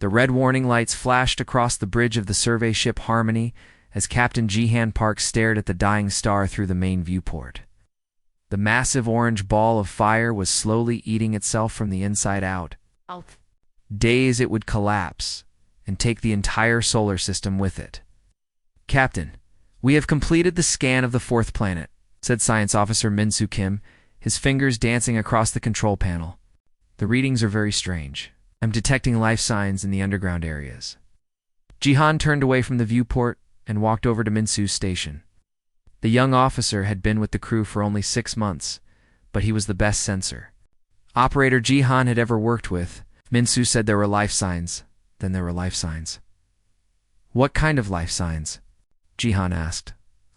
The red warning lights flashed across the bridge of the survey ship Harmony as Captain Jihan Park stared at the dying star through the main viewport. The massive orange ball of fire was slowly eating itself from the inside out. Days it would collapse and take the entire solar system with it. "Captain, we have completed the scan of the fourth planet," said Science Officer Min-Soo Kim, his fingers dancing across the control panel. "The readings are very strange. I'm detecting life signs in the underground areas." Jihan turned away from the viewport and walked over to Min-Soo's station. The young officer had been with the crew for only 6 months, but he was the best sensor operator Jihan had ever worked with. Min-Soo said there were life signs. Then there were life signs. "What kind of life signs?" Jihan asked,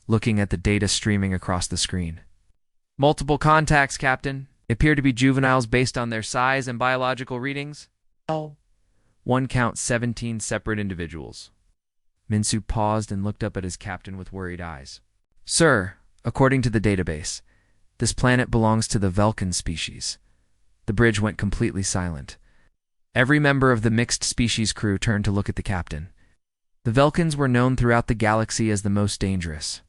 looking at the data streaming across the screen. "Multiple contacts, Captain. They appear to be juveniles based on their size and biological readings." "One counts 17 separate individuals." Min-Soo paused and looked up at his captain with worried eyes. "Sir, according to the database, this planet belongs to the Velkin species." The bridge went completely silent. Every member of the mixed species crew turned to look at the captain. The Velkins were known throughout the galaxy as the most dangerous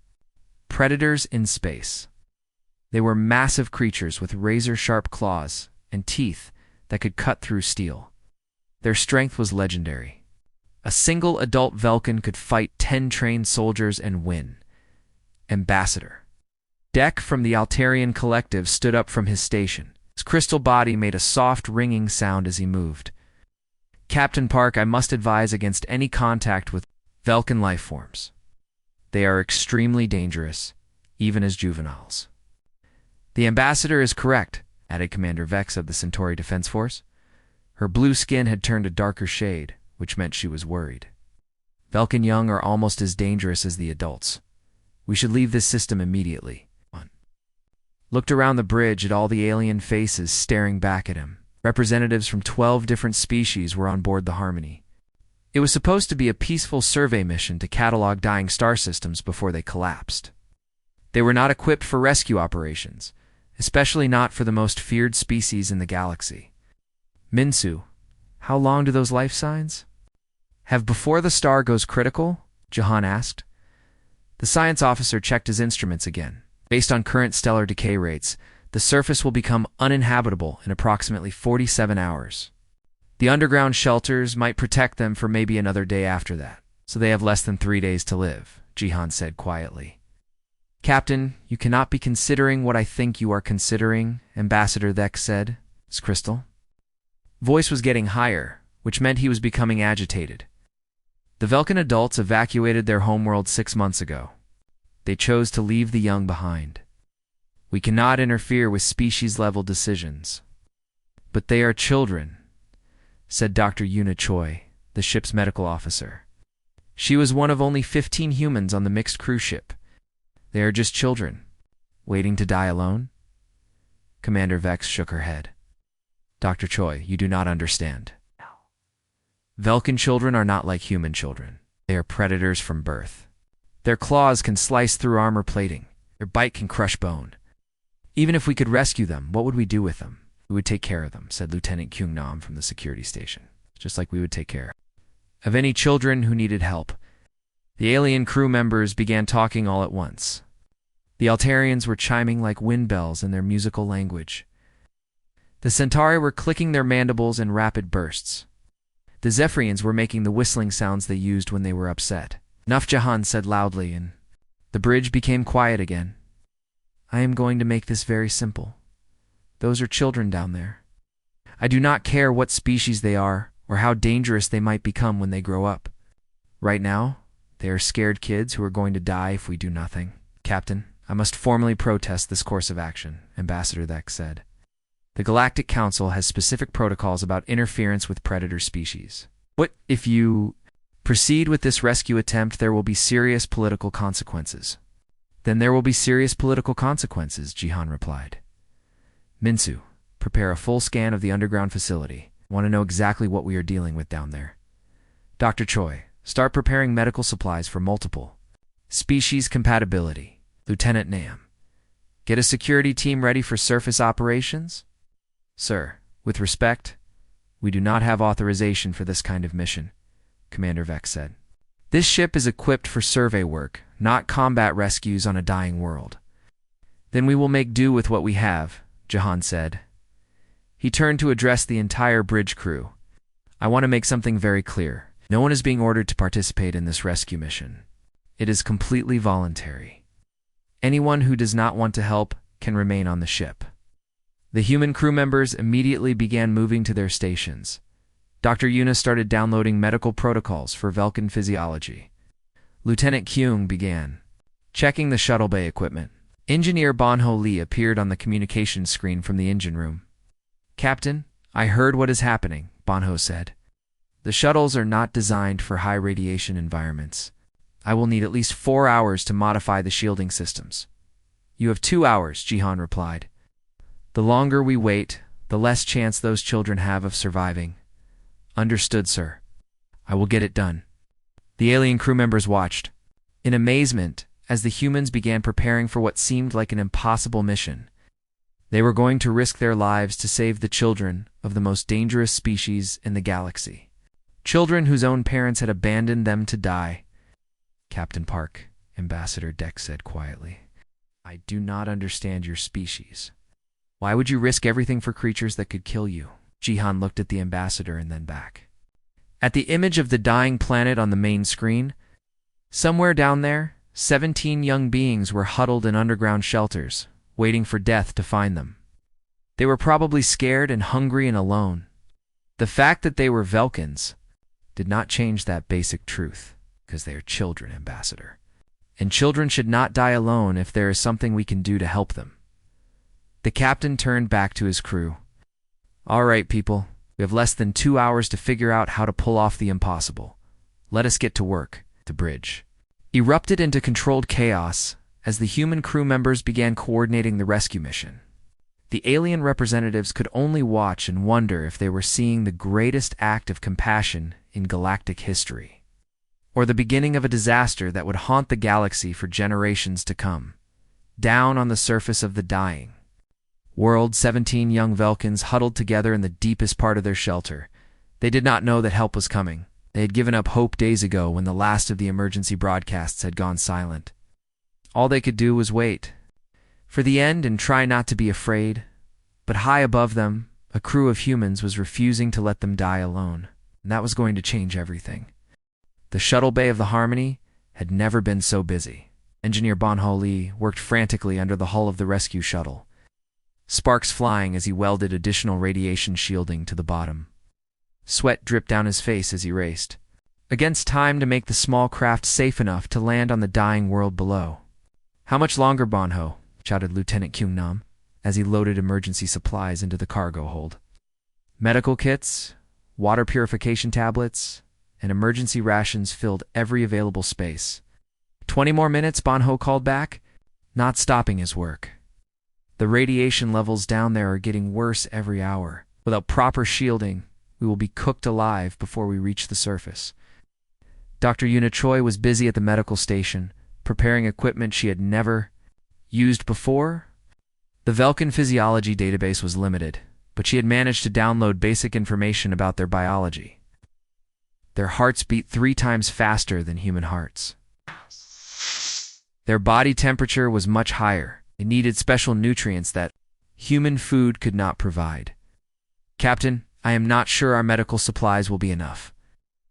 predators in space. They were massive creatures with razor-sharp claws and teeth that could cut through steel. Their strength was legendary. A single adult Velkin could fight 10 trained soldiers and win. Ambassador Deck from the Altarian Collective stood up from his station. His crystal body made a soft ringing sound as he moved. "Captain Park, I must advise against any contact with Velkin life forms. They are extremely dangerous, even as juveniles." "The ambassador is correct," added Commander Vex of the Centauri Defense Force. Her blue skin had turned a darker shade, which meant she was worried. "Velkin young are almost as dangerous as the adults. We should leave this system immediately." Looked around the bridge at all the alien faces staring back at him. Representatives from 12 different species were on board the Harmony. It was supposed to be a peaceful survey mission to catalog dying star systems before they collapsed. They were not equipped for rescue operations, especially not for the most feared species in the galaxy. "Min-Soo, how long do those life signs have before the star goes critical?" Jihan asked. The science officer checked his instruments again. "Based on current stellar decay rates, the surface will become uninhabitable in approximately 47 hours. The underground shelters might protect them for maybe another day after that, so they have less than 3 days to live," Jihan said quietly. "Captain, you cannot be considering what I think you are considering," Ambassador Vex said. "It's crystal." Voice was getting higher, which meant he was becoming agitated. "The Velkin adults evacuated their homeworld 6 months ago. They chose to leave the young behind. We cannot interfere with species-level decisions." "But they are children," said Dr. Yuna Choi, the ship's medical officer. She was one of only 15 humans on the mixed cruise ship. "They are just children, waiting to die alone?" Commander Vex shook her head. "Dr. Choi, you do not understand. Velkin children are not like human children. They are predators from birth. Their claws can slice through armor plating. Their bite can crush bone. Even if we could rescue them, what would we do with them?" "We would take care of them," said Lieutenant Kyung Nam from the security station. "Just like we would take care of any children who needed help." The alien crew members began talking all at once. The Altarians were chiming like wind bells in their musical language. The Centauri were clicking their mandibles in rapid bursts. The Zephyrians were making the whistling sounds they used when they were upset. "Enough," Jihan said loudly, and the bridge became quiet again. "I am going to make this very simple. Those are children down there. I do not care what species they are or how dangerous they might become when they grow up. Right now, they are scared kids who are going to die if we do nothing." "Captain, I must formally protest this course of action," Ambassador Vex said. "The Galactic Council has specific protocols about interference with predator species. What if you proceed with this rescue attempt? There will be serious political consequences." "Then there will be serious political consequences," Jihan replied. "Min-Soo, prepare a full scan of the underground facility. I want to know exactly what we are dealing with down there. Dr. Choi, start preparing medical supplies for multiple species compatibility. Lieutenant Nam, get a security team ready for surface operations." "Sir, with respect, We do not have authorization for this kind of mission, Commander Vex said. This ship is equipped for survey work, not combat rescues on a dying world. Then we will make do with what we have, Jahan said. He turned to address the entire bridge crew. I want to make something very clear. No one is being ordered to participate in this rescue mission. It is completely voluntary. Anyone who does not want to help can remain on the ship. The human crew members immediately began moving to their stations. Dr. Yuna started downloading medical protocols for Velkin physiology. Lieutenant Kyung began checking the shuttle bay equipment. Engineer Bonho Lee appeared on the communications screen from the engine room. Captain, I heard what is happening, Bonho said. The shuttles are not designed for high radiation environments. I will need at least 4 hours to modify the shielding systems. You have 2 hours, Jihan replied. The longer we wait, the less chance those children have of surviving. Understood, sir. I will get it done. The alien crew members watched in amazement as the humans began preparing for what seemed like an impossible mission. They were going to risk their lives to save the children of the most dangerous species in the galaxy. Children whose own parents had abandoned them to die. Captain Park, Ambassador Dex said quietly. I do not understand your species. Why would you risk everything for creatures that could kill you? Jihan looked at the ambassador and then back. At the image of the dying planet on the main screen, somewhere down there, 17 young beings were huddled in underground shelters, waiting for death to find them. They were probably scared and hungry and alone. The fact that they were Velkins did not change that basic truth, because they are children, Ambassador. And children should not die alone if there is something we can do to help them. The captain turned back to his crew. All right, people, we have less than 2 hours to figure out how to pull off the impossible. Let us get to work. The bridge erupted into controlled chaos as the human crew members began coordinating the rescue mission. The alien representatives could only watch and wonder if they were seeing the greatest act of compassion in galactic history, or the beginning of a disaster that would haunt the galaxy for generations to come. Down on the surface of the dying world, 17 young Velkins huddled together in the deepest part of their shelter. They did not know that help was coming. They had given up hope days ago when the last of the emergency broadcasts had gone silent. All they could do was wait for the end and try not to be afraid. But high above them, a crew of humans was refusing to let them die alone, and that was going to change everything. The shuttle bay of the Harmony had never been so busy. Engineer Bonho Lee worked frantically under the hull of the rescue shuttle, sparks flying as he welded additional radiation shielding to the bottom. Sweat dripped down his face as he raced against time to make the small craft safe enough to land on the dying world below. How much longer, Bonho? Shouted Lieutenant Kyungnam as he loaded emergency supplies into the cargo hold. Medical kits, water purification tablets, and emergency rations filled every available space. 20 more minutes, Bonho called back, not stopping his work. The radiation levels down there are getting worse every hour. Without proper shielding, we will be cooked alive before we reach the surface. Dr. Yuna Choi was busy at the medical station, preparing equipment she had never used before. The Velkin physiology database was limited, but she had managed to download basic information about their biology. Their hearts beat 3 times faster than human hearts. Their body temperature was much higher. They needed special nutrients that human food could not provide. Captain, I am not sure our medical supplies will be enough,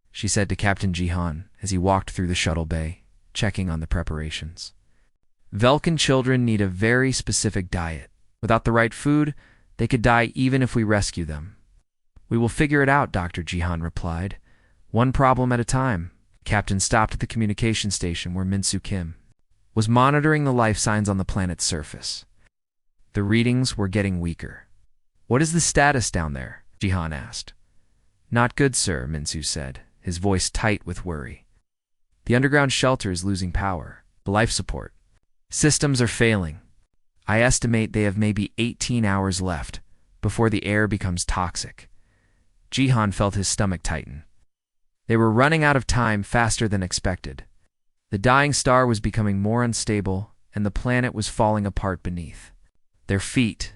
she said to Captain Jihan as he walked through the shuttle bay, checking on the preparations. Velkin children need a very specific diet. Without the right food, they could die even if we rescue them. We will figure it out, Dr. Jihan replied. One problem at a time. Captain stopped at the communication station where Minsu Kim was monitoring the life signs on the planet's surface. The readings were getting weaker. What is the status down there? Jihan asked. Not good, sir, Minsu said, his voice tight with worry. The underground shelter is losing power. The life support systems are failing. I estimate they have maybe 18 hours left before the air becomes toxic. Jihan felt his stomach tighten. They were running out of time faster than expected. The dying star was becoming more unstable, and the planet was falling apart beneath their feet.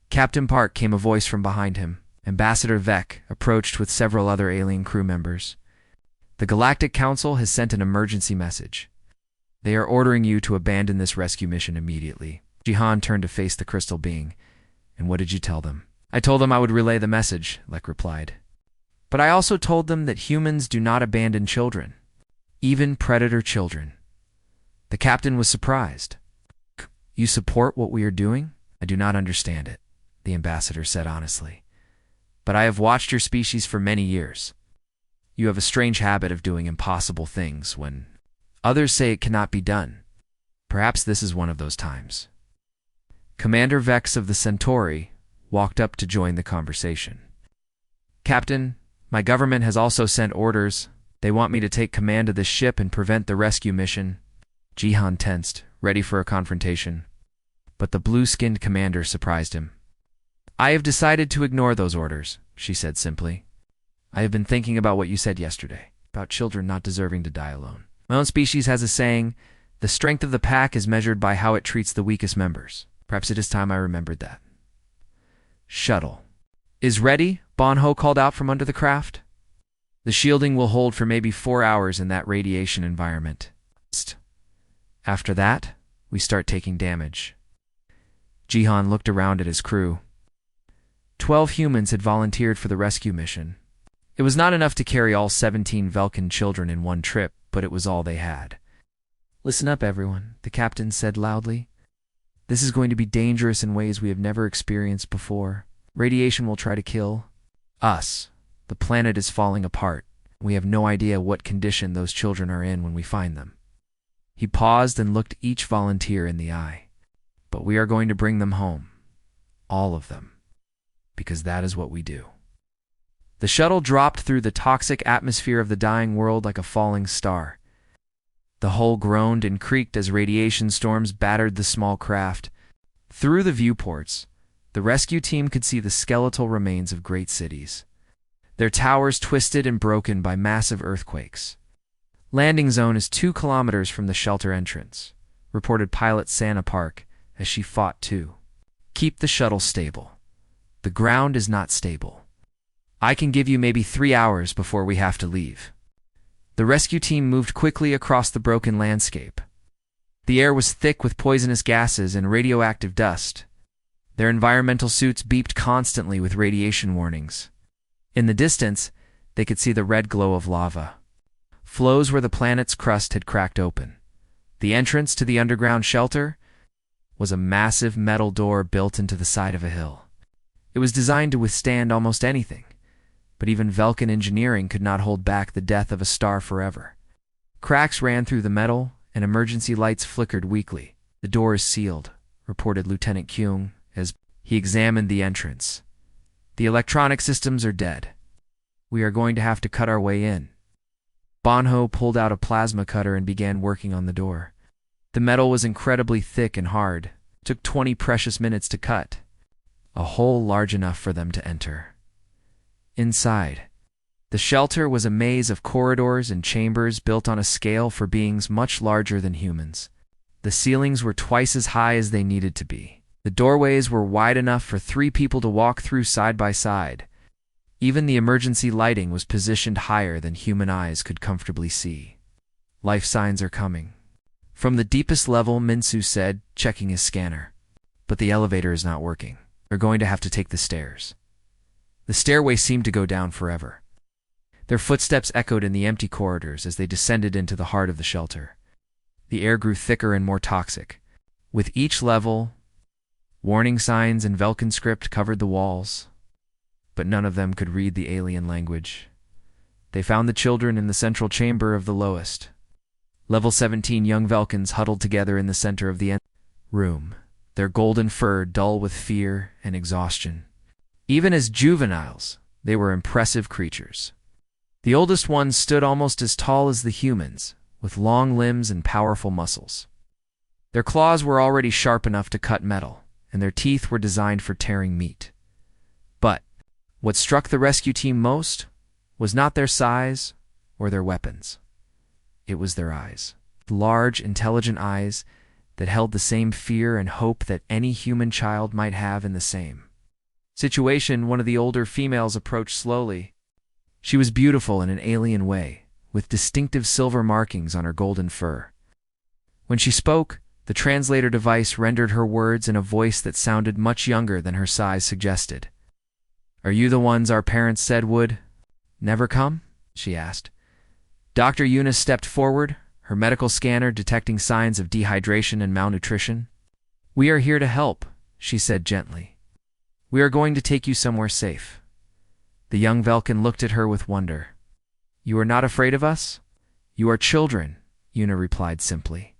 Captain Park, came a voice from behind him. Ambassador Vec approached with several other alien crew members. The Galactic Council has sent an emergency message. They are ordering you to abandon this rescue mission immediately. Jihan turned to face the crystal being. And what did you tell them? I told them I would relay the message, Lek replied. But I also told them that humans do not abandon children, even predator children. The captain was surprised. You support what we are doing? I do not understand it, the ambassador said honestly. But I have watched your species for many years. You have a strange habit of doing impossible things when others say it cannot be done. Perhaps this is one of those times. Commander Vex of the Centauri walked up to join the conversation. Captain, my government has also sent orders. They want me to take command of this ship and prevent the rescue mission. Jihan tensed, ready for a confrontation. But the blue-skinned commander surprised him. I have decided to ignore those orders, she said simply. I have been thinking about what you said yesterday, about children not deserving to die alone. My own species has a saying, the strength of the pack is measured by how it treats the weakest members. Perhaps it is time I remembered that. Shuttle. Is ready? Bonho called out from under the craft. The shielding will hold for maybe 4 hours in that radiation environment. After that, we start taking damage. Jihan looked around at his crew. 12 humans had volunteered for the rescue mission. It was not enough to carry all 17 Velkin children in one trip, but it was all they had. Listen up, everyone, the captain said loudly. This is going to be dangerous in ways we have never experienced before. Radiation will try to kill us. The planet is falling apart. We have no idea what condition those children are in when we find them. He paused and looked each volunteer in the eye. But we are going to bring them home. All of them. Because that is what we do. The shuttle dropped through the toxic atmosphere of the dying world like a falling star. The hull groaned and creaked as radiation storms battered the small craft. Through the viewports, the rescue team could see the skeletal remains of great cities. Their towers twisted and broken by massive earthquakes. Landing zone is 2 kilometers from the shelter entrance, reported pilot Santa Park as she fought too. Keep the shuttle stable. The ground is not stable. I can give you maybe 3 hours before we have to leave. The rescue team moved quickly across the broken landscape. The air was thick with poisonous gases and radioactive dust. Their environmental suits beeped constantly with radiation warnings. In the distance, they could see the red glow of lava. Flows where the planet's crust had cracked open. The entrance to the underground shelter was a massive metal door built into the side of a hill. It was designed to withstand almost anything, but even Velkin engineering could not hold back the death of a star forever. Cracks ran through the metal, and emergency lights flickered weakly. The door is sealed, reported Lieutenant Kyung as he examined the entrance. The electronic systems are dead. We are going to have to cut our way in. Bonho pulled out a plasma cutter and began working on the door. The metal was incredibly thick and hard. It took 20 precious minutes to cut. A hole large enough for them to enter. Inside, the shelter was a maze of corridors and chambers built on a scale for beings much larger than humans. The ceilings were twice as high as they needed to be. The doorways were wide enough for 3 people to walk through side by side. Even the emergency lighting was positioned higher than human eyes could comfortably see. Life signs are coming. From the deepest level, Minsu said, checking his scanner. But the elevator is not working. They're going to have to take the stairs. The stairway seemed to go down forever. Their footsteps echoed in the empty corridors as they descended into the heart of the shelter. The air grew thicker and more toxic. With each level, warning signs in Velkin script covered the walls, but none of them could read the alien language. They found the children in the central chamber of the lowest. Level 17 young Velkins huddled together in the center of the room, their golden fur dull with fear and exhaustion. Even as juveniles, they were impressive creatures. The oldest ones stood almost as tall as the humans, with long limbs and powerful muscles. Their claws were already sharp enough to cut metal, and their teeth were designed for tearing meat. But what struck the rescue team most was not their size or their weapons. It was their eyes. Large, intelligent eyes that held the same fear and hope that any human child might have in the same. situation, one of the older females approached slowly. She was beautiful in an alien way, with distinctive silver markings on her golden fur. When she spoke, the translator device rendered her words in a voice that sounded much younger than her size suggested. "Are you the ones our parents said would never come?" she asked. Dr. Yuna stepped forward, her medical scanner detecting signs of dehydration and malnutrition. "We are here to help," she said gently. "We are going to take you somewhere safe." The young Velkin looked at her with wonder. "You are not afraid of us?" "You are children," Yuna replied simply.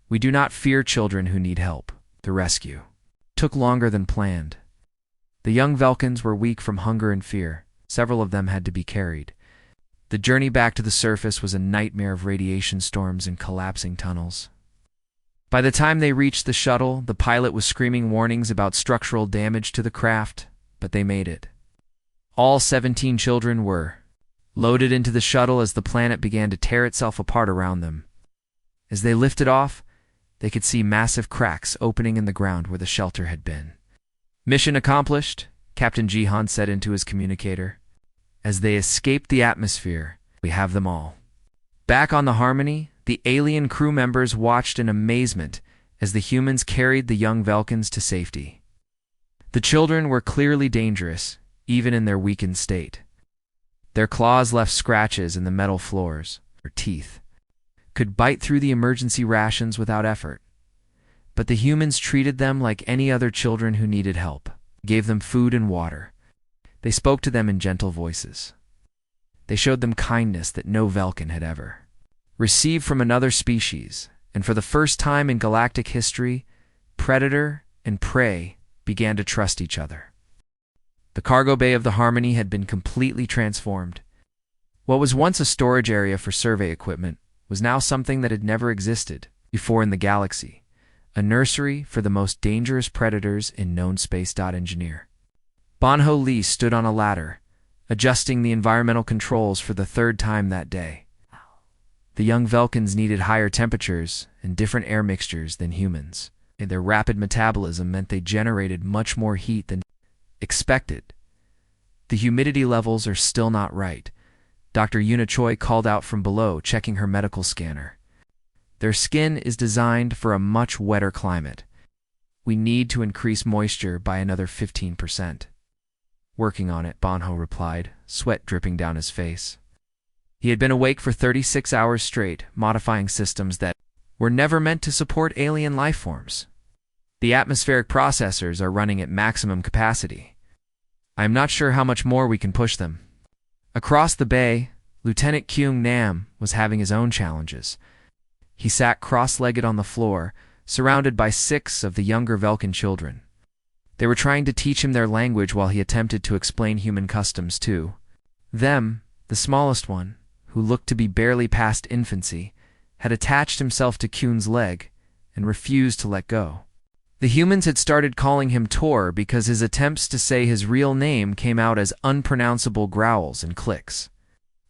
"We do not fear children who need help." The rescue took longer than planned. The young Velkins were weak from hunger and fear. Several of them had to be carried. The journey back to the surface was a nightmare of radiation storms and collapsing tunnels. By the time they reached the shuttle, the pilot was screaming warnings about structural damage to the craft, but they made it. All 17 children were loaded into the shuttle as the planet began to tear itself apart around them. As they lifted off, they could see massive cracks opening in the ground where the shelter had been. "Mission accomplished," Captain Jihan said into his communicator. As they escaped the atmosphere, we have them all. Back on the Harmony, the alien crew members watched in amazement as the humans carried the young Velkins to safety. The children were clearly dangerous, even in their weakened state. Their claws left scratches in the metal floors. Their teeth could bite through the emergency rations without effort. But the humans treated them like any other children who needed help, gave them food and water. They spoke to them in gentle voices. They showed them kindness that no Velkin had ever received from another species, and for the first time in galactic history, predator and prey began to trust each other. The cargo bay of the Harmony had been completely transformed. What was once a storage area for survey equipment was now something that had never existed before in the galaxy, a nursery for the most dangerous predators in known space. Engineer Banho Lee stood on a ladder, adjusting the environmental controls for the third time that day. The young Velkins needed higher temperatures and different air mixtures than humans, and their rapid metabolism meant they generated much more heat than expected. "The humidity levels are still not right," Dr. Yuna Choi called out from below, checking her medical scanner. "Their skin is designed for a much wetter climate. We need to increase moisture by another 15%. "Working on it," Banho replied, sweat dripping down his face. He had been awake for 36 hours straight, modifying systems that were never meant to support alien life forms. "The atmospheric processors are running at maximum capacity. I am not sure how much more we can push them." Across the bay, Lieutenant Kyung Nam was having his own challenges. He sat cross-legged on the floor, surrounded by 6 of the younger Velkin children. They were trying to teach him their language while he attempted to explain human customs to them. The smallest one, who looked to be barely past infancy, had attached himself to Kyun's leg and refused to let go. The humans had started calling him Tor because his attempts to say his real name came out as unpronounceable growls and clicks.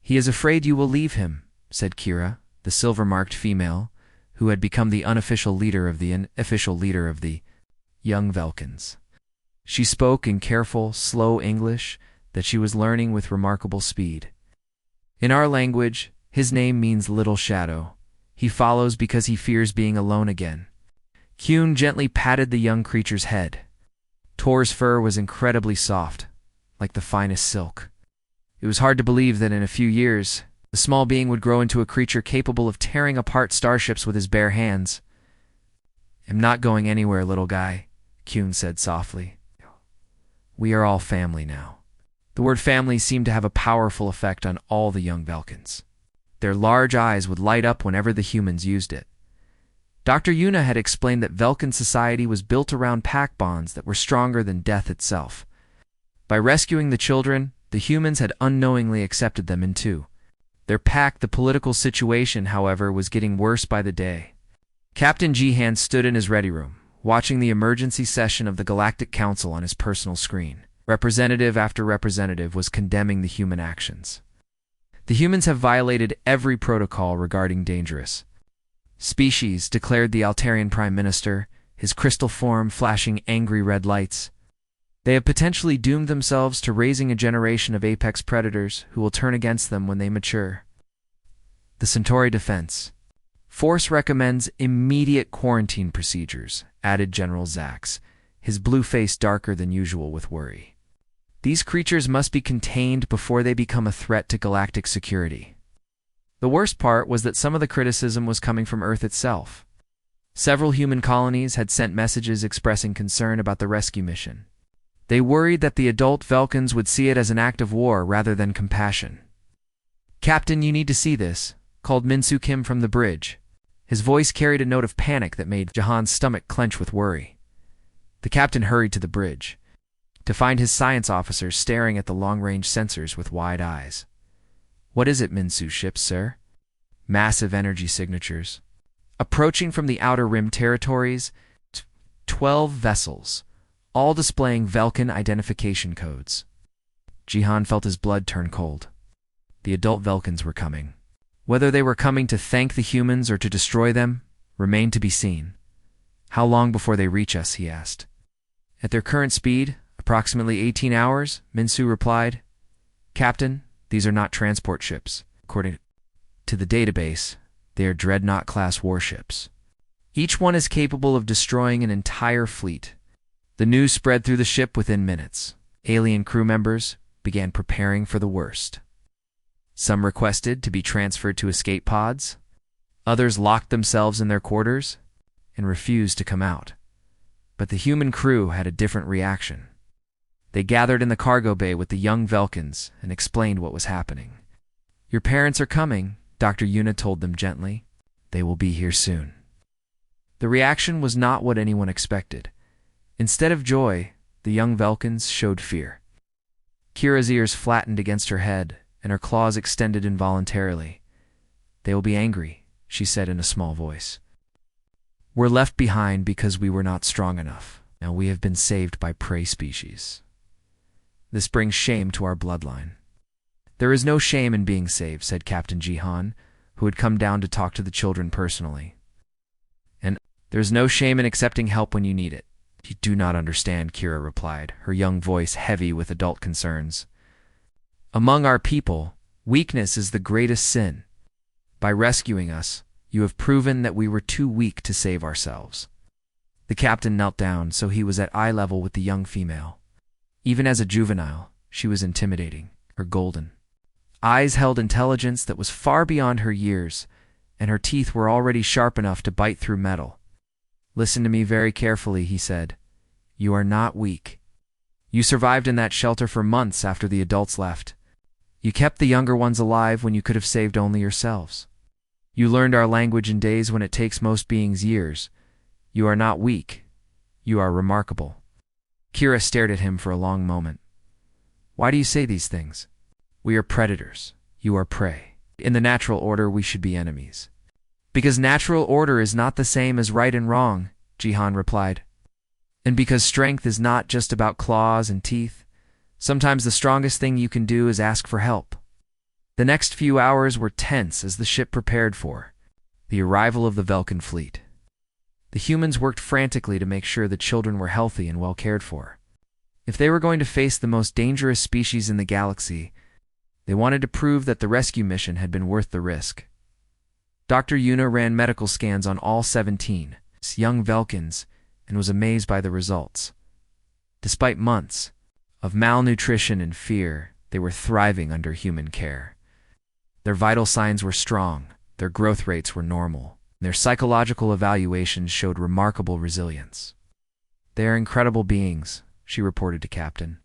"He is afraid you will leave him," said Kira, the silver-marked female, who had become the unofficial leader of the young Velkins. She spoke in careful, slow English that she was learning with remarkable speed. "In our language, his name means little shadow. He follows because he fears being alone again." Kyun gently patted the young creature's head. Tor's fur was incredibly soft, like the finest silk. It was hard to believe that in a few years, the small being would grow into a creature capable of tearing apart starships with his bare hands. "I'm not going anywhere, little guy," Kyun said softly. "We are all family now." The word family seemed to have a powerful effect on all the young Velkins. Their large eyes would light up whenever the humans used it. Dr. Yuna had explained that Velkin society was built around pack bonds that were stronger than death itself. By rescuing the children, the humans had unknowingly accepted them into their pack. The political situation, however, was getting worse by the day. Captain Jihan stood in his ready room, watching the emergency session of the Galactic Council on his personal screen. Representative after representative was condemning the human actions. "The humans have violated every protocol regarding dangerous species," declared the Altarian Prime Minister, his crystal form flashing angry red lights. They have potentially doomed themselves to raising a generation of apex predators who will turn against them when they mature. The Centauri defense. Force recommends immediate quarantine procedures, added General Zax, his blue face darker than usual with worry. These creatures must be contained before they become a threat to galactic security. The worst part was that some of the criticism was coming from Earth itself. Several human colonies had sent messages expressing concern about the rescue mission. They worried that the adult Velkans would see it as an act of war rather than compassion. "Captain, you need to see this," called Minsu Kim from the bridge. His voice carried a note of panic that made Jahan's stomach clench with worry. The captain hurried to the bridge, to find his science officer staring at the long-range sensors with wide eyes. "What is it, Minsu ship, sir?" "Massive energy signatures. Approaching from the Outer Rim territories, 12 vessels, all displaying Velkan identification codes." Jihan felt his blood turn cold. The adult Velkans were coming. Whether they were coming to thank the humans or to destroy them remained to be seen. "How long before they reach us?" he asked. "At their current speed, approximately 18 hours, Minsu replied. "Captain, these are not transport ships. According to the database, they are Dreadnought-class warships. Each one is capable of destroying an entire fleet." The news spread through the ship within minutes. Alien crew members began preparing for the worst. Some requested to be transferred to escape pods. Others locked themselves in their quarters and refused to come out. But the human crew had a different reaction. They gathered in the cargo bay with the young Velkans and explained what was happening. "Your parents are coming," Dr. Yuna told them gently. "They will be here soon." The reaction was not what anyone expected. Instead of joy, the young Velkans showed fear. Kira's ears flattened against her head, and her claws extended involuntarily. "They will be angry," she said in a small voice. "We're left behind because we were not strong enough, and we have been saved by prey species. This brings shame to our bloodline." "There is no shame in being saved," said Captain Jihan, who had come down to talk to the children personally. "And there's no shame in accepting help when you need it." "You do not understand," Kira replied, her young voice heavy with adult concerns. "Among our people, weakness is the greatest sin. By rescuing us, you have proven that we were too weak to save ourselves." The captain knelt down, so he was at eye level with the young female. Even as a juvenile, she was intimidating. Her golden eyes held intelligence that was far beyond her years, and her teeth were already sharp enough to bite through metal. "Listen to me very carefully," he said. "You are not weak. You survived in that shelter for months after the adults left. You kept the younger ones alive when you could have saved only yourselves. You learned our language in days when it takes most beings years. You are not weak. You are remarkable." Kira stared at him for a long moment. "Why do you say these things?" "We are predators. You are prey. In the natural order, we should be enemies." "Because natural order is not the same as right and wrong," Jihan replied. "And because strength is not just about claws and teeth. Sometimes the strongest thing you can do is ask for help." The next few hours were tense as the ship prepared for the arrival of the Velkan fleet. The humans worked frantically to make sure the children were healthy and well cared for. If they were going to face the most dangerous species in the galaxy, they wanted to prove that the rescue mission had been worth the risk. Dr. Yuna ran medical scans on all 17 young Velkans and was amazed by the results. Despite months of malnutrition and fear, they were thriving under human care. Their vital signs were strong, their growth rates were normal, and their psychological evaluations showed remarkable resilience. "They are incredible beings," she reported to Captain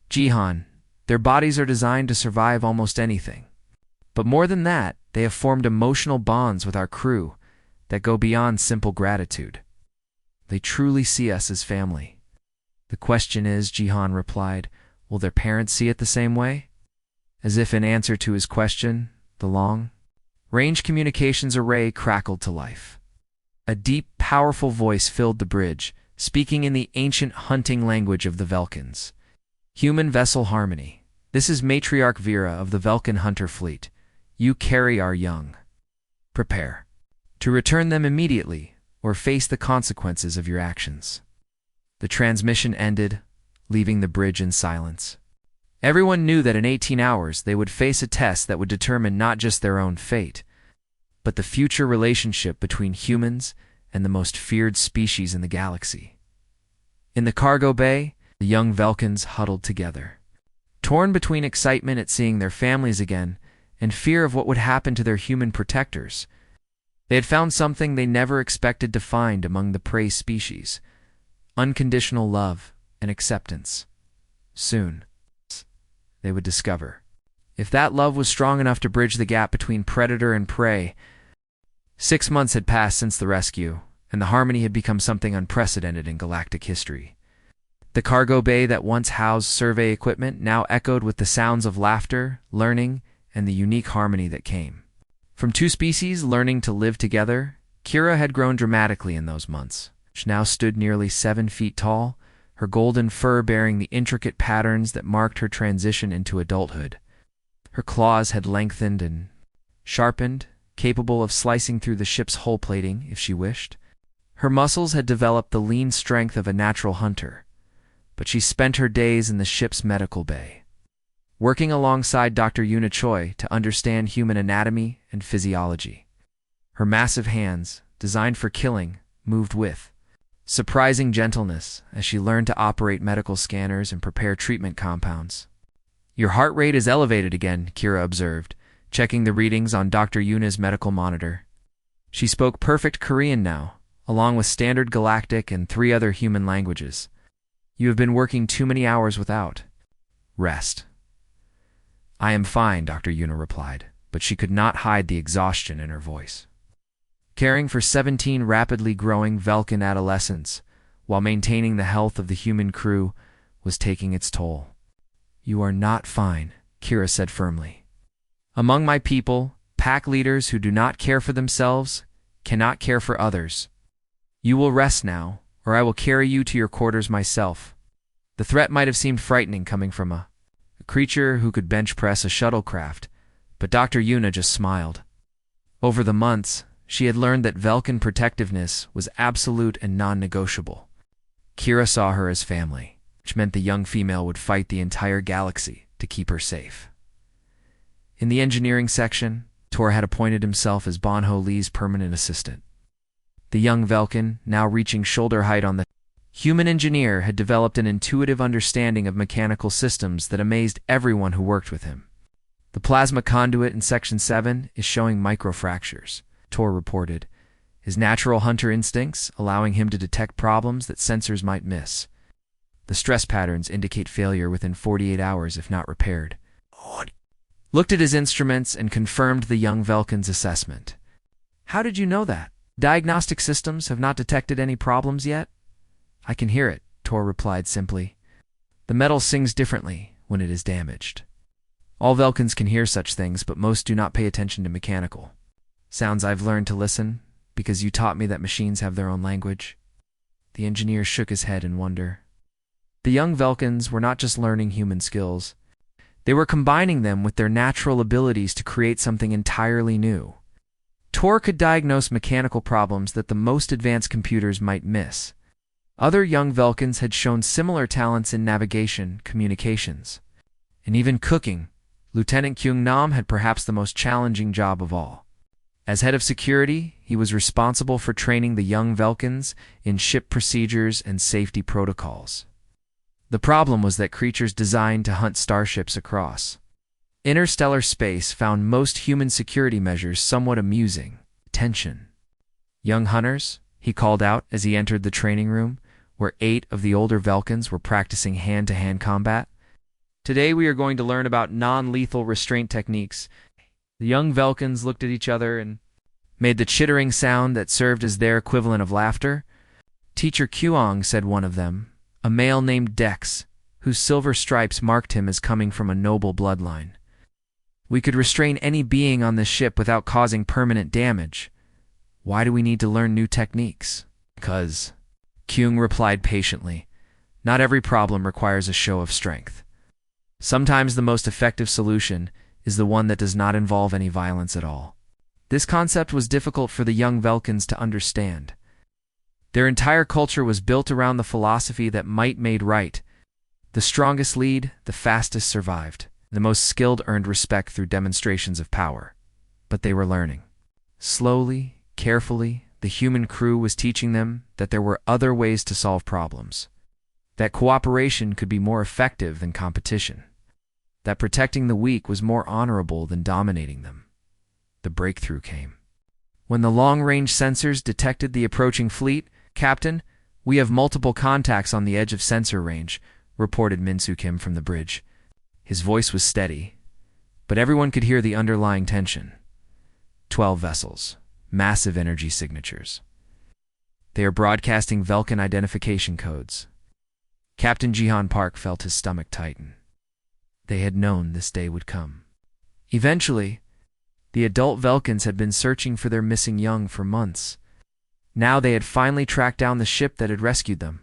Jihan. "Their bodies are designed to survive almost anything. But more than that, they have formed emotional bonds with our crew that go beyond simple gratitude. They truly see us as family." "The question is," Jihan replied, "will their parents see it the same way?" As if in answer to his question, the long-range communications array crackled to life. A deep, powerful voice filled the bridge, speaking in the ancient hunting language of the Velkans. "Human vessel Harmony. This is Matriarch Vera of the Velkan Hunter Fleet. You carry our young. Prepare to return them immediately or face the consequences of your actions." The transmission ended, leaving the bridge in silence. Everyone knew that in 18 hours they would face a test that would determine not just their own fate, but the future relationship between humans and the most feared species in the galaxy. In the cargo bay, the young Velkans huddled together, torn between excitement at seeing their families again and fear of what would happen to their human protectors. They had found something they never expected to find among the prey species: unconditional love and acceptance. Soon, they would discover if that love was strong enough to bridge the gap between predator and prey. 6 months had passed since the rescue, and the Harmony had become something unprecedented in galactic history. The cargo bay that once housed survey equipment now echoed with the sounds of laughter, learning, and the unique harmony that came from two species learning to live together. Kira had grown dramatically in those months. She now stood nearly 7 feet tall, her golden fur bearing the intricate patterns that marked her transition into adulthood. Her claws had lengthened and sharpened, capable of slicing through the ship's hull plating if she wished. Her muscles had developed the lean strength of a natural hunter, but she spent her days in the ship's medical bay, working alongside Dr. Yuna Choi to understand human anatomy and physiology. Her massive hands, designed for killing, moved with surprising gentleness as she learned to operate medical scanners and prepare treatment compounds. "Your heart rate is elevated again," Kira observed, checking the readings on Dr. Yuna's medical monitor. She spoke perfect Korean now, along with standard galactic and 3 other human languages. "You have been working too many hours without rest." "I am fine," Dr. Yuna replied, but she could not hide the exhaustion in her voice. Caring for 17 rapidly growing Velkan adolescents while maintaining the health of the human crew was taking its toll. "You are not fine," Kira said firmly. "Among my people, pack leaders who do not care for themselves cannot care for others. You will rest now, or I will carry you to your quarters myself." The threat might have seemed frightening coming from a creature who could bench press a shuttlecraft, but Dr. Yuna just smiled. Over the months, she had learned that Velkan protectiveness was absolute and non-negotiable. Kira saw her as family, which meant the young female would fight the entire galaxy to keep her safe. In the engineering section, Tor had appointed himself as Bonho Lee's permanent assistant. The young Velkan, now reaching shoulder height on the human engineer, had developed an intuitive understanding of mechanical systems that amazed everyone who worked with him. "The plasma conduit in Section 7 is showing microfractures," Tor reported, his natural hunter instincts allowing him to detect problems that sensors might miss. "The stress patterns indicate failure within 48 hours if not repaired." Looked at his instruments and confirmed the young Velkan's assessment. "How did you know that? Diagnostic systems have not detected any problems yet?" "I can hear it," Tor replied simply. "The metal sings differently when it is damaged. All Velkans can hear such things, but most do not pay attention to mechanical sounds. I've learned to listen because you taught me that machines have their own language." The engineer shook his head in wonder. The young Velkans were not just learning human skills. They were combining them with their natural abilities to create something entirely new. Tor could diagnose mechanical problems that the most advanced computers might miss. Other young Velkans had shown similar talents in navigation, communications, and even cooking. Lieutenant Kyung Nam had perhaps the most challenging job of all. As head of security, he was responsible for training the young Velkans in ship procedures and safety protocols. The problem was that creatures designed to hunt starships across interstellar space found most human security measures somewhat amusing. "Attention, young hunters," he called out as he entered the training room, where 8 of the older Velkans were practicing hand-to-hand combat. "Today we are going to learn about non-lethal restraint techniques." The young Velkans looked at each other and made the chittering sound that served as their equivalent of laughter. "Teacher Kyuong," said one of them, a male named Dex, whose silver stripes marked him as coming from a noble bloodline. "We could restrain any being on this ship without causing permanent damage. Why do we need to learn new techniques?" "Because," Kyung replied patiently, "not every problem requires a show of strength. Sometimes the most effective solution is the one that does not involve any violence at all." This concept was difficult for the young Velkans to understand. Their entire culture was built around the philosophy that might made right. The strongest lead, the fastest survived. The most skilled earned respect through demonstrations of power. But they were learning. Slowly, carefully, the human crew was teaching them that there were other ways to solve problems. That cooperation could be more effective than competition. That protecting the weak was more honorable than dominating them. The breakthrough came. When the long-range sensors detected the approaching fleet, "Captain, we have multiple contacts on the edge of sensor range," reported Minsu Kim from the bridge. His voice was steady, but everyone could hear the underlying tension. 12 vessels, massive energy signatures. They are broadcasting Vulcan identification codes. Captain Jihan Park felt his stomach tighten. They had known this day would come. Eventually, the adult Vulcans had been searching for their missing young for months. Now they had finally tracked down the ship that had rescued them.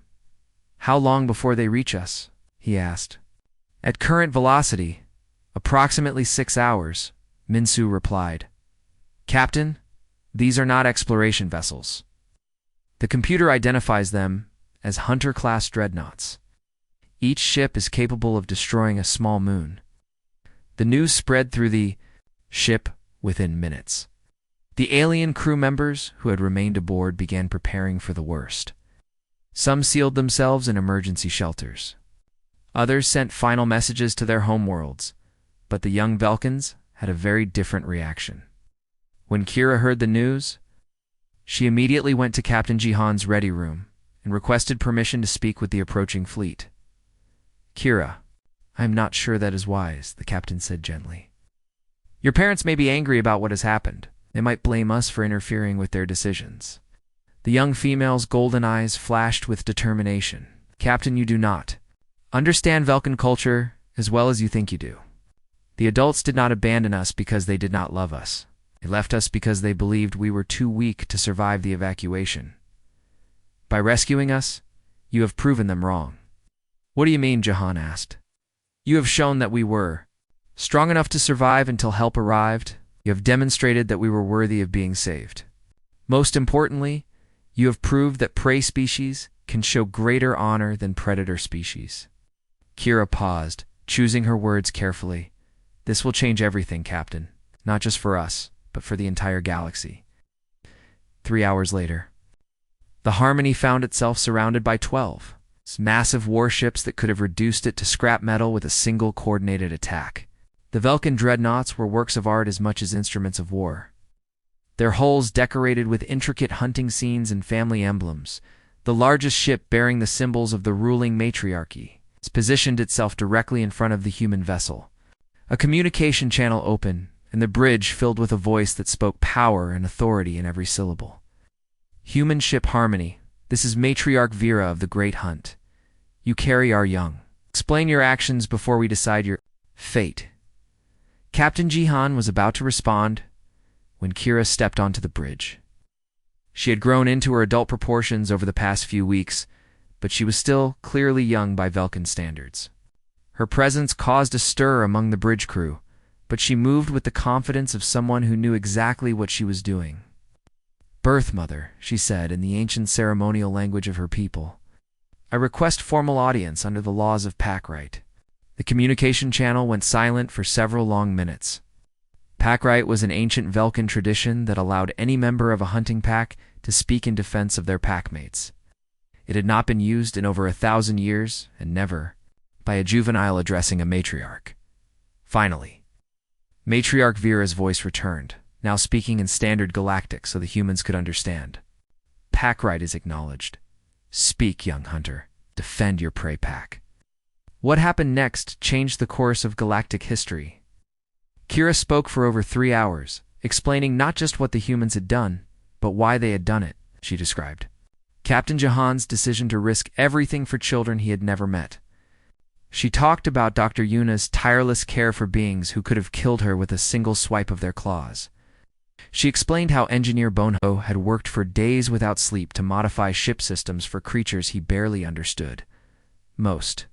"How long before they reach us?" he asked. "At current velocity, approximately 6 hours," Minsu replied. "Captain, these are not exploration vessels. The computer identifies them as Hunter-class dreadnoughts. Each ship is capable of destroying a small moon." The news spread through the ship within minutes. The alien crew members who had remained aboard began preparing for the worst. Some sealed themselves in emergency shelters. Others sent final messages to their homeworlds, but the young Vulcans had a very different reaction. When Kira heard the news, she immediately went to Captain Jihan's ready room and requested permission to speak with the approaching fleet. "Kira, I am not sure that is wise," the captain said gently. "Your parents may be angry about what has happened. They might blame us for interfering with their decisions." The young female's golden eyes flashed with determination. "Captain, you do not understand Vulcan culture as well as you think you do. The adults did not abandon us because they did not love us. They left us because they believed we were too weak to survive the evacuation. By rescuing us, you have proven them wrong." "What do you mean?" Jahan asked. "You have shown that we were strong enough to survive until help arrived. You have demonstrated that we were worthy of being saved. Most importantly, you have proved that prey species can show greater honor than predator species." Kira paused, choosing her words carefully. "This will change everything, Captain. Not just for us, but for the entire galaxy." 3 hours later, the Harmony found itself surrounded by 12 massive warships that could have reduced it to scrap metal with a single coordinated attack. The Vulcan dreadnoughts were works of art as much as instruments of war. Their hulls decorated with intricate hunting scenes and family emblems. The largest ship bearing the symbols of the ruling matriarchy positioned itself directly in front of the human vessel. A communication channel opened, and the bridge filled with a voice that spoke power and authority in every syllable. "Human ship Harmony, this is Matriarch Vera of the Great Hunt. You carry our young. Explain your actions before we decide your fate." Captain Jihan was about to respond when Kira stepped onto the bridge. She had grown into her adult proportions over the past few weeks, but she was still clearly young by Vulcan standards. Her presence caused a stir among the bridge crew, but she moved with the confidence of someone who knew exactly what she was doing. "Birth Mother," she said in the ancient ceremonial language of her people, "I request formal audience under the laws of pack right." The communication channel went silent for several long minutes. Pack right was an ancient Vulcan tradition that allowed any member of a hunting pack to speak in defense of their packmates. It had not been used in over 1,000 years, and never by a juvenile addressing a matriarch. Finally, Matriarch Vera's voice returned, now speaking in standard galactic so the humans could understand. "Pack right is acknowledged. Speak, young hunter. Defend your prey pack." What happened next changed the course of galactic history. Kira spoke for over 3 hours, explaining not just what the humans had done, but why they had done it, she described. Captain Jahan's decision to risk everything for children he had never met. She talked about Dr. Yuna's tireless care for beings who could have killed her with a single swipe of their claws. She explained how Engineer Bonho had worked for days without sleep to modify ship systems for creatures he barely understood. Most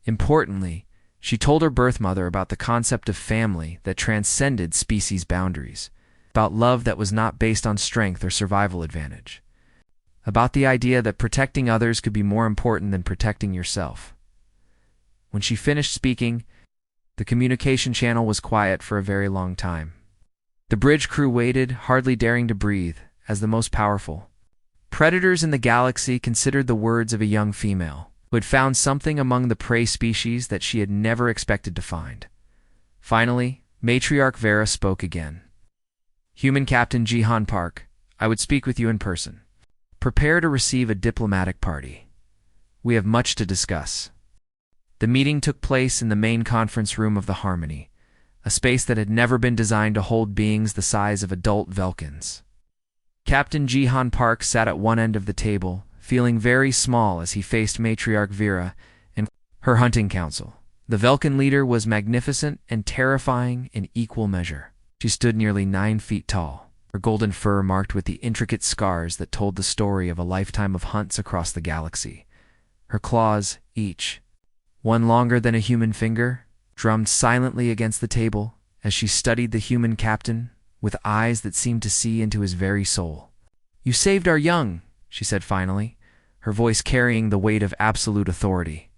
importantly, she told her birth mother about the concept of family that transcended species boundaries, about love that was not based on strength or survival advantage, about the idea that protecting others could be more important than protecting yourself. When she finished speaking, the communication channel was quiet for a very long time. The bridge crew waited, hardly daring to breathe, as the most powerful predators in the galaxy considered the words of a young female who had found something among the prey species that she had never expected to find. Finally, Matriarch Vera spoke again. "Human Captain Jihan Park, I would speak with you in person. Prepare to receive a diplomatic party. We have much to discuss." The meeting took place in the main conference room of the Harmony, a space that had never been designed to hold beings the size of adult Velkans. Captain Jihan Park sat at one end of the table, feeling very small as he faced Matriarch Vera and her hunting council. The Velkan leader was magnificent and terrifying in equal measure. She stood nearly 9 feet tall, her golden fur marked with the intricate scars that told the story of a lifetime of hunts across the galaxy. Her claws, each one longer than a human finger, drummed silently against the table as she studied the human captain with eyes that seemed to see into his very soul. "You saved our young," she said finally, her voice carrying the weight of absolute authority.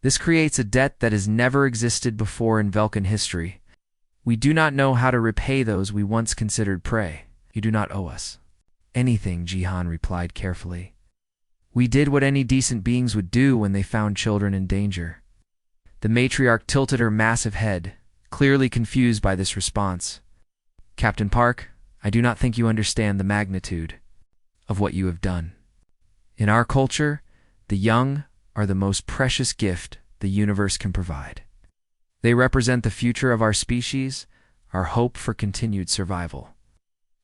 "This creates a debt that has never existed before in Velkan history. We do not know how to repay those we once considered prey. You do not owe us anything," Jihan replied carefully. "We did what any decent beings would do when they found children in danger." The matriarch tilted her massive head, clearly confused by this response. "Captain Park, I do not think you understand the magnitude of what you have done. In our culture, the young are the most precious gift the universe can provide. They represent the future of our species, our hope for continued survival."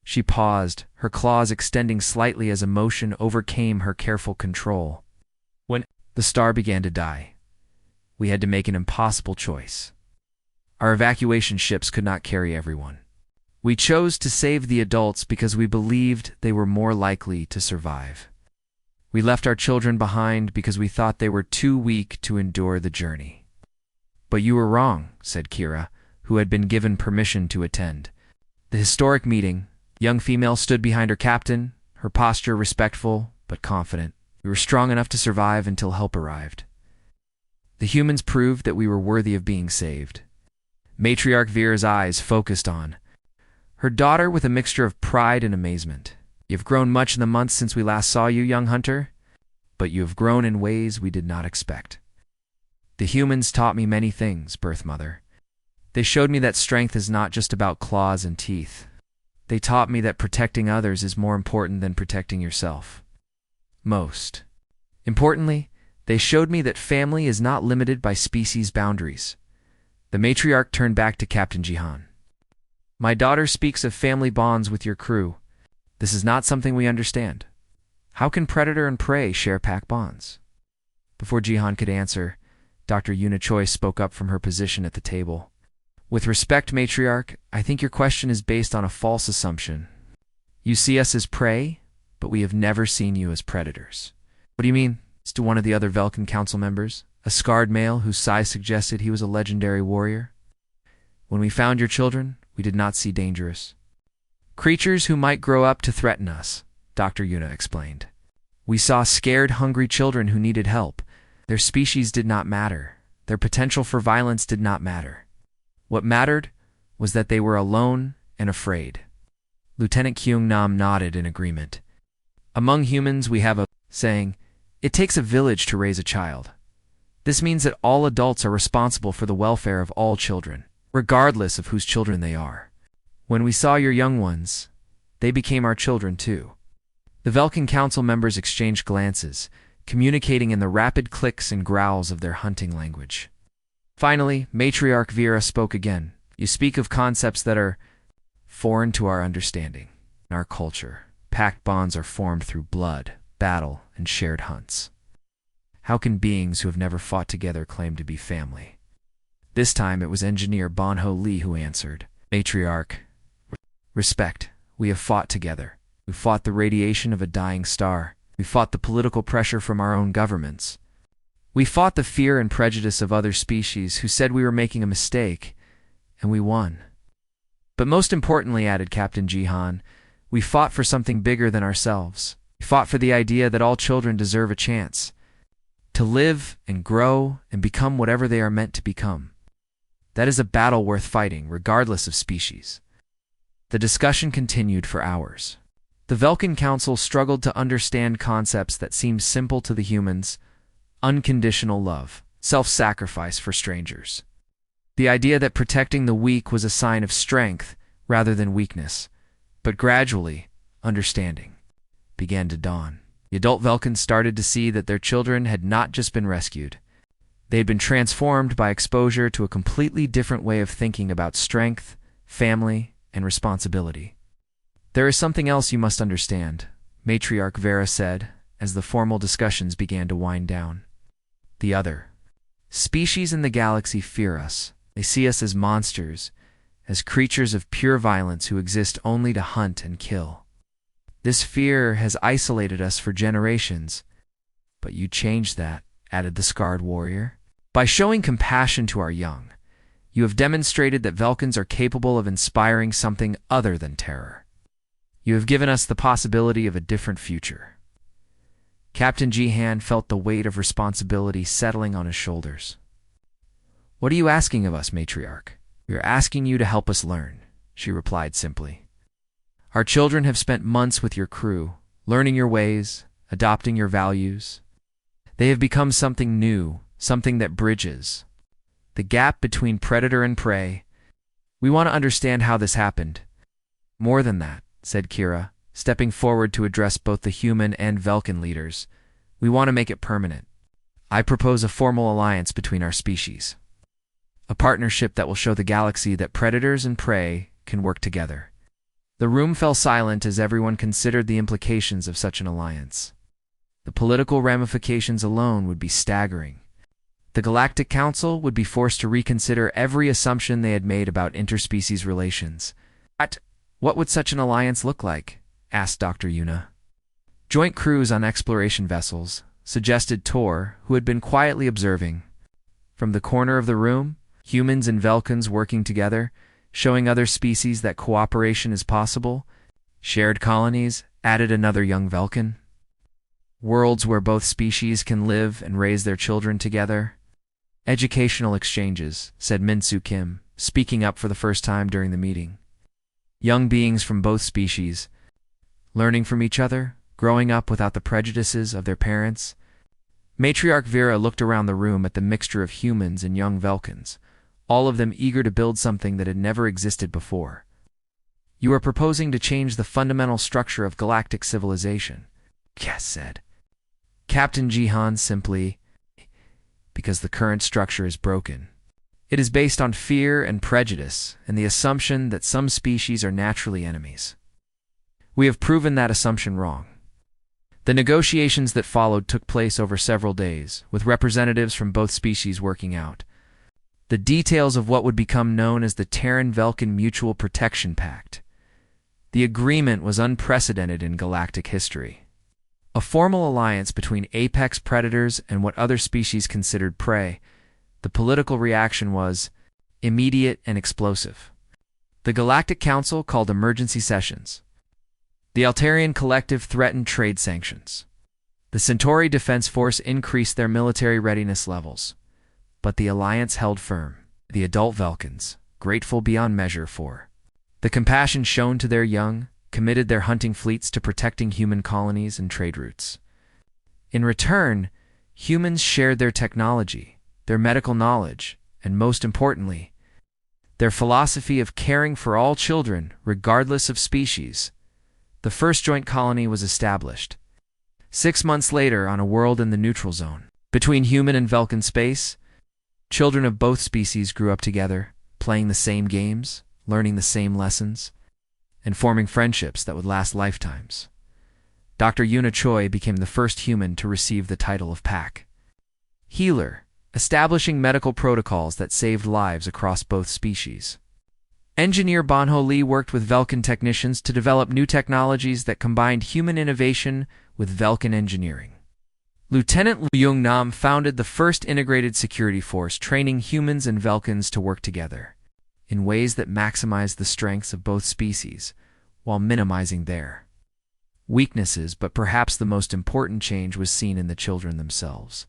She paused, her claws extending slightly as emotion overcame her careful control. "When the star began to die, we had to make an impossible choice. Our evacuation ships could not carry everyone. We chose to save the adults because we believed they were more likely to survive. We left our children behind because we thought they were too weak to endure the journey." "But you were wrong," said Kira, who had been given permission to attend the historic meeting. Young female stood behind her captain, her posture respectful but confident. "We were strong enough to survive until help arrived. The humans proved that we were worthy of being saved." Matriarch Vera's eyes focused on her daughter with a mixture of pride and amazement. "You have grown much in the months since we last saw you, young hunter, but you have grown in ways we did not expect. The humans taught me many things, Birth Mother. They showed me that strength is not just about claws and teeth. They taught me that protecting others is more important than protecting yourself. Most importantly, they showed me that family is not limited by species boundaries." The matriarch turned back to Captain Jihan. "My daughter speaks of family bonds with your crew. This is not something we understand. How can predator and prey share pack bonds?" Before Jihan could answer, Dr. Yuna Choi spoke up from her position at the table. "With respect, matriarch, I think your question is based on a false assumption. You see us as prey, but we have never seen you as predators." "What do you mean?" to one of the other Velkan Council members, a scarred male whose size suggested he was a legendary warrior. "When we found your children, we did not see dangerous creatures who might grow up to threaten us," Dr. Yuna explained. "We saw scared, hungry children who needed help. Their species did not matter. Their potential for violence did not matter. What mattered was that they were alone and afraid." Lieutenant Kyung Nam nodded in agreement. "Among humans, we have a saying, 'It takes a village to raise a child.' This means that all adults are responsible for the welfare of all children, regardless of whose children they are. When we saw your young ones, they became our children too." The Velkan Council members exchanged glances, communicating in the rapid clicks and growls of their hunting language. Finally, Matriarch Vera spoke again. "You speak of concepts that are foreign to our understanding. In our culture, pact bonds are formed through blood, battle, and shared hunts. How can beings who have never fought together claim to be family?" This time it was Engineer Bonho Lee who answered. "Matriarch, respect. We have fought together. We fought the radiation of a dying star. We fought the political pressure from our own governments. We fought the fear and prejudice of other species who said we were making a mistake, and we won. But most importantly," added Captain Jihan, "we fought for something bigger than ourselves. We fought for the idea that all children deserve a chance to live and grow and become whatever they are meant to become. That is a battle worth fighting, regardless of species. The discussion continued for hours. The Velkin Council struggled to understand concepts that seemed simple to the humans: unconditional love, self-sacrifice for strangers. The idea that protecting the weak was a sign of strength rather than weakness. But gradually, understanding began to dawn. The adult Velkins started to see that their children had not just been rescued. They had been transformed by exposure to a completely different way of thinking about strength, family, and responsibility. "There is something else you must understand," Matriarch Vera said, as the formal discussions began to wind down. "The other species in the galaxy fear us. They see us as monsters, as creatures of pure violence who exist only to hunt and kill. This fear has isolated us for generations. But you changed that," added the scarred warrior. "By showing compassion to our young, you have demonstrated that Velkins are capable of inspiring something other than terror. You have given us the possibility of a different future." Captain Jihan felt the weight of responsibility settling on his shoulders. "What are you asking of us, Matriarch?" "We are asking you to help us learn," she replied simply. "Our children have spent months with your crew, learning your ways, adopting your values. They have become something new, something that bridges the gap between predator and prey. We want to understand how this happened." "More than that," said Kira, stepping forward to address both the human and Velkin leaders. "We want to make it permanent. I propose a formal alliance between our species. A partnership that will show the galaxy that predators and prey can work together." The room fell silent as everyone considered the implications of such an alliance. The political ramifications alone would be staggering. The Galactic Council would be forced to reconsider every assumption they had made about interspecies relations. What would such an alliance look like?" asked Dr. Yuna. "Joint crews on exploration vessels," suggested Tor, who had been quietly observing. From the corner of the room, humans and Velkins working together, showing other species that cooperation is possible. "Shared colonies," added another young Velkin. "Worlds where both species can live and raise their children together." "Educational exchanges," said Minsu Kim, speaking up for the first time during the meeting. "Young beings from both species, learning from each other, growing up without the prejudices of their parents." Matriarch Vera looked around the room at the mixture of humans and young Velkins, all of them eager to build something that had never existed before. "You are proposing to change the fundamental structure of galactic civilization," Cass said. Captain Jihan simply, "Because the current structure is broken. It is based on fear and prejudice and the assumption that some species are naturally enemies. We have proven that assumption wrong." The negotiations that followed took place over several days, with representatives from both species working out the details of what would become known as the Terran-Velkin Mutual Protection Pact. The agreement was unprecedented in galactic history. A formal alliance between apex predators and what other species considered prey. The political reaction was immediate and explosive. The Galactic Council called emergency sessions. The Altarian Collective threatened trade sanctions. The Centauri Defense Force increased their military readiness levels. But the alliance held firm. The adult Velkins, grateful beyond measure for the compassion shown to their young, committed their hunting fleets to protecting human colonies and trade routes. In return, humans shared their technology, their medical knowledge, and most importantly, their philosophy of caring for all children, regardless of species. The first joint colony was established 6 months later on a world in the neutral zone. Between human and Velkin space, children of both species grew up together, playing the same games, learning the same lessons, and forming friendships that would last lifetimes. Dr. Yuna Choi became the first human to receive the title of Pack Healer, establishing medical protocols that saved lives across both species. Engineer Banho Lee worked with Velkin technicians to develop new technologies that combined human innovation with Velkin engineering. Lieutenant Leung Nam founded the first integrated security force, training humans and Velkins to work together in ways that maximized the strengths of both species while minimizing their weaknesses. But perhaps the most important change was seen in the children themselves.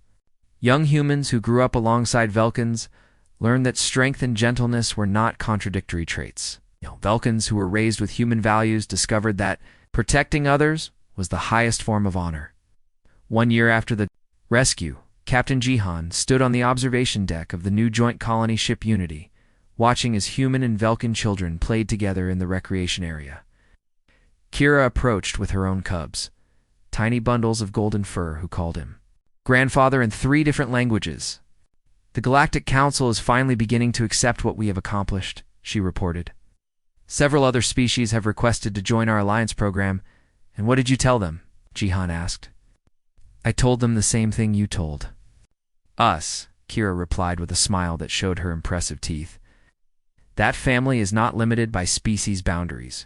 Young humans who grew up alongside Velkans learned that strength and gentleness were not contradictory traits. Velkans who were raised with human values discovered that protecting others was the highest form of honor. 1 year after the rescue, Captain Jihan stood on the observation deck of the new joint colony ship Unity, watching as human and Velkan children played together in the recreation area. Kira approached with her own cubs, tiny bundles of golden fur, who called him grandfather in 3 different languages. "The Galactic Council is finally beginning to accept what we have accomplished," she reported. "Several other species have requested to join our alliance program." "And what did you tell them?" Jihan asked. "I told them the same thing you told us," Kira replied with a smile that showed her impressive teeth. "That family is not limited by species boundaries.